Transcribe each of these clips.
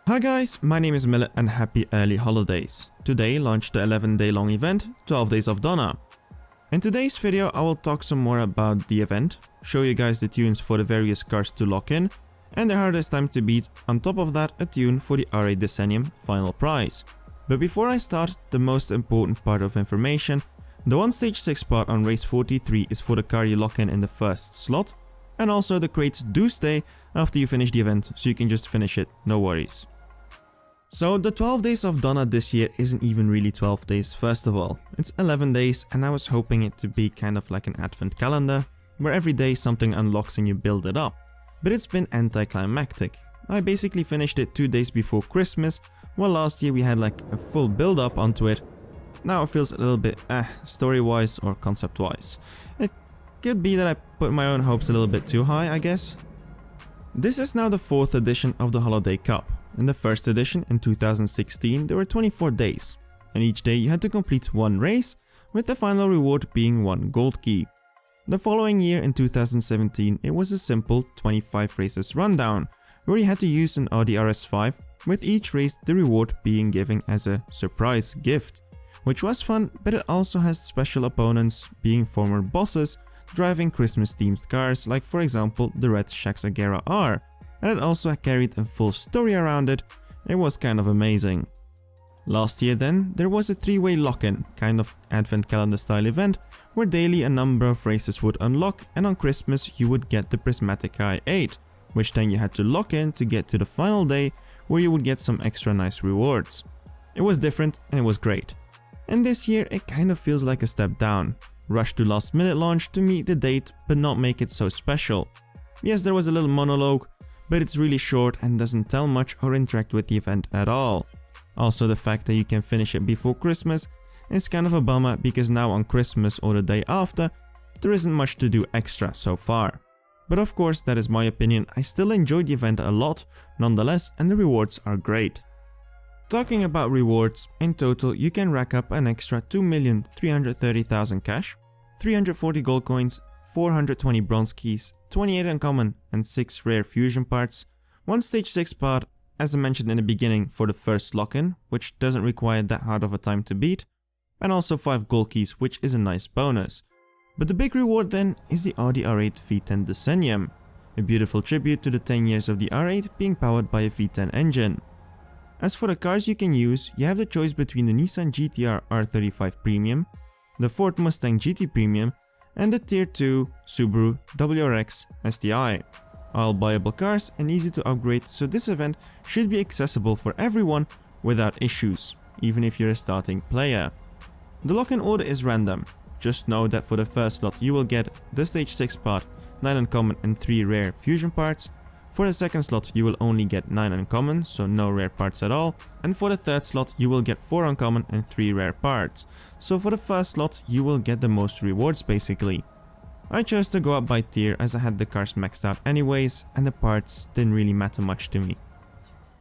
Hi guys, my name is Millet and happy early holidays. Today launched the 11-day long event, 12 Days of Donna. In today's video I will talk some more about the event, show you guys the tunes for the various cars to lock in, and their hardest time to beat, on top of that a tune for the R8 Decennium final prize. But before I start, the most important part of information, the one stage 6 spot on race 43 is for the car you lock in the first slot, and also the crates do stay after you finish the event, so you can just finish it, no worries. So the 12 days of Donna this year isn't even really 12 days first of all, it's 11 days and I was hoping it to be kind of like an advent calendar, where every day something unlocks and you build it up. But it's been anticlimactic. I basically finished it 2 days before Christmas, while last year we had like a full build up onto it. Now it feels a little bit story wise or concept wise. It could be that I put my own hopes a little bit too high, I guess. This is now the 4th edition of the Holiday Cup. In the first edition in 2016 there were 24 days, and each day you had to complete one race, with the final reward being one gold key. The following year in 2017 it was a simple 25 races rundown, where you had to use an Audi RS5, with each race the reward being given as a surprise gift, which was fun, but it also has special opponents being former bosses driving Christmas themed cars, like for example the red Agera R. And it also carried a full story around it. It was kind of amazing. Last year then, there was a 3-way lock-in, kind of advent calendar style event, where daily a number of races would unlock, and on Christmas you would get the prismatic i8, which then you had to lock in to get to the final day, where you would get some extra nice rewards. It was different and it was great. And this year it kind of feels like a step down. Rush to last minute launch to meet the date but not make it so special. Yes, there was a little monologue, but it's really short and doesn't tell much or interact with the event at all. Also, the fact that you can finish it before Christmas is kind of a bummer, because now on Christmas or the day after, there isn't much to do extra so far. But of course, that is my opinion. I still enjoyed the event a lot nonetheless, and the rewards are great. Talking about rewards, in total you can rack up an extra 2,330,000 cash, 340 gold coins, 420 bronze keys, 28 uncommon and 6 rare fusion parts, 1 stage 6 part, as I mentioned in the beginning, for the first lock-in, which doesn't require that hard of a time to beat, and also 5 gold keys, which is a nice bonus. But the big reward then is the Audi R8 V10 Decennium, a beautiful tribute to the 10 years of the R8 being powered by a V10 engine. As for the cars you can use, you have the choice between the Nissan GT-R R35 Premium, the Ford Mustang GT Premium, and the Tier 2 Subaru WRX STI. All buyable cars and easy to upgrade, so this event should be accessible for everyone without issues, even if you're a starting player. The lock-in order is random. Just know that for the first slot you will get the stage 6 part, 9 uncommon and 3 rare fusion parts. For the second slot you will only get 9 uncommon, so no rare parts at all, and for the third slot you will get 4 uncommon and 3 rare parts, so for the first slot you will get the most rewards basically. I chose to go up by tier as I had the cars maxed out anyways, and the parts didn't really matter much to me.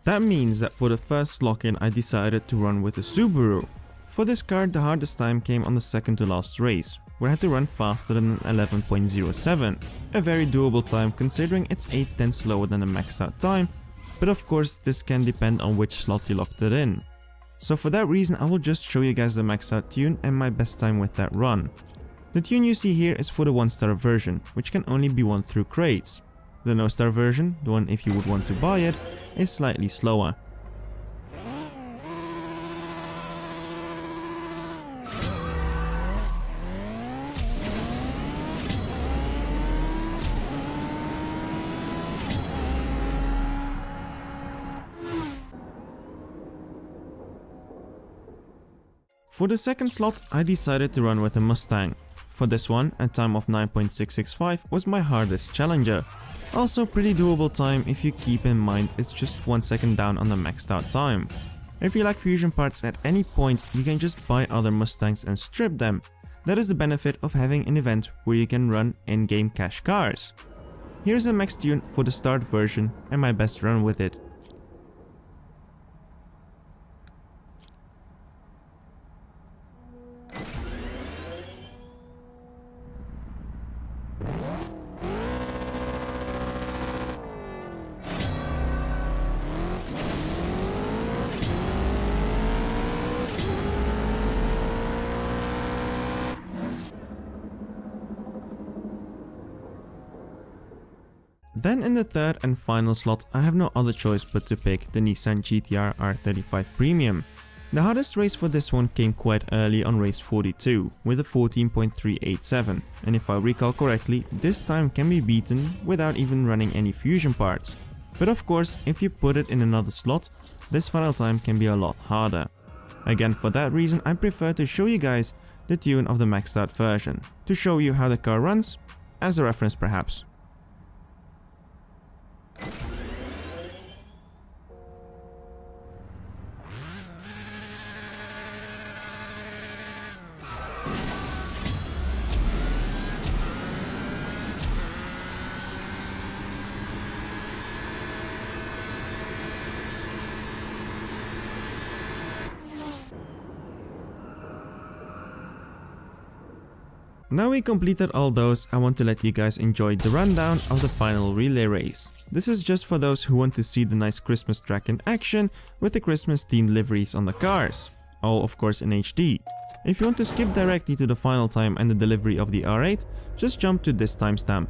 That means that for the first lock-in I decided to run with a Subaru. For this car the hardest time came on the second to last race, where I had to run faster than an 11.07, a very doable time considering it's 8/10 slower than the maxed out time, but of course this can depend on which slot you locked it in. So for that reason I will just show you guys the maxed out tune and my best time with that run. The tune you see here is for the 1-star version, which can only be won through crates. The no-star version, the one if you would want to buy it, is slightly slower. For the second slot I decided to run with a Mustang. For this one, a time of 9.665 was my hardest challenger. Also pretty doable time if you keep in mind it's just 1 second down on the maxed out time. If you lack fusion parts at any point you can just buy other Mustangs and strip them. That is the benefit of having an event where you can run in-game cash cars. Here's a max tune for the start version and my best run with it. Then in the third and final slot, I have no other choice but to pick the Nissan GT-R R35 Premium. The hardest race for this one came quite early on race 42 with a 14.387, and if I recall correctly, this time can be beaten without even running any fusion parts. But of course, if you put it in another slot, this final time can be a lot harder. Again, for that reason, I prefer to show you guys the tune of the maxed out version, to show you how the car runs, as a reference perhaps. Now we completed all those, I want to let you guys enjoy the rundown of the final relay race. This is just for those who want to see the nice Christmas track in action with the Christmas themed liveries on the cars. All of course in HD. If you want to skip directly to the final time and the delivery of the R8, just jump to this timestamp.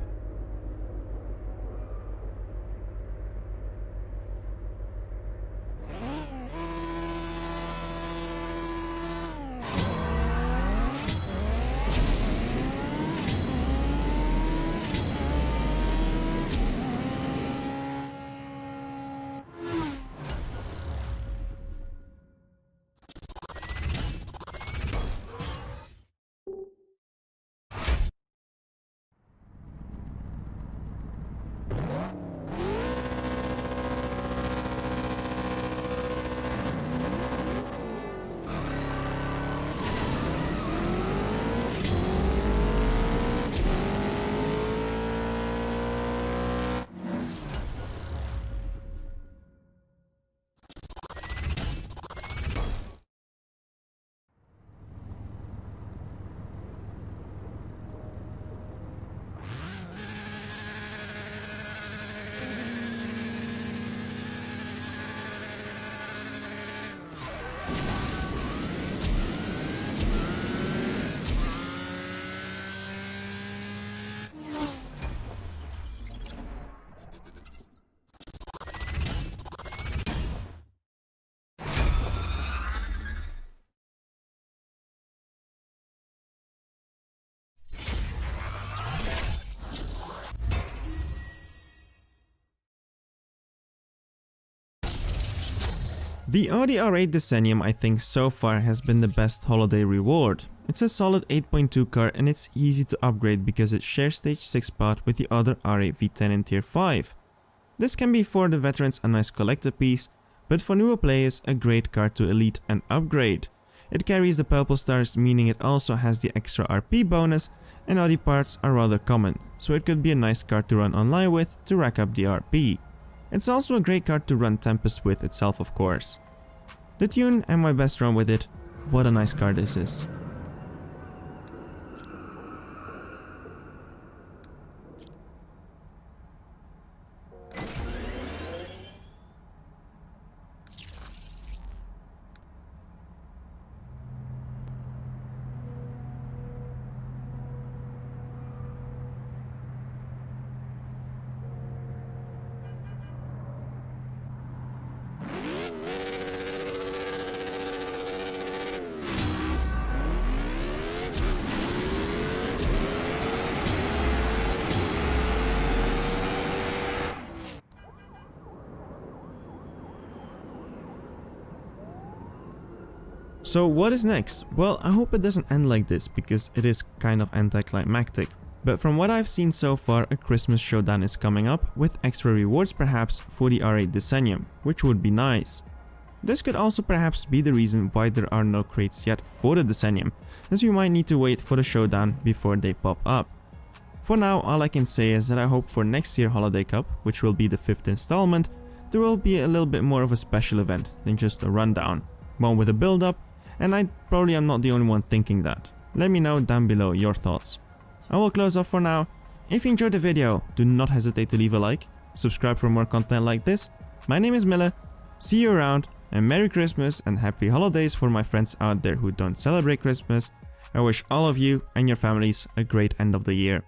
The Audi R8 Decennium I think so far has been the best holiday reward. It's a solid 8.2 car and it's easy to upgrade because it shares stage 6 part with the other R8 V10 in tier 5. This can be for the veterans a nice collector piece, but for newer players a great car to elite and upgrade. It carries the purple stars, meaning it also has the extra RP bonus, and Audi parts are rather common, so it could be a nice car to run online with to rack up the RP. It's also a great car to run Tempest with itself, of course. The tune and my best run with it, what a nice car this is. So what is next? Well, I hope it doesn't end like this because it is kind of anticlimactic. But from what I've seen so far, a Christmas showdown is coming up with extra rewards perhaps for the R8 Decennium, which would be nice. This could also perhaps be the reason why there are no crates yet for the Decennium, as we might need to wait for the showdown before they pop up. For now, all I can say is that I hope for next year Holiday Cup, which will be the 5th installment, there will be a little bit more of a special event than just a rundown. One with a build-up, and I probably am not the only one thinking that. Let me know down below your thoughts. I will close off for now. If you enjoyed the video, do not hesitate to leave a like, subscribe for more content like this. My name is Mille, see you around, and Merry Christmas and Happy Holidays for my friends out there who don't celebrate Christmas. I wish all of you and your families a great end of the year.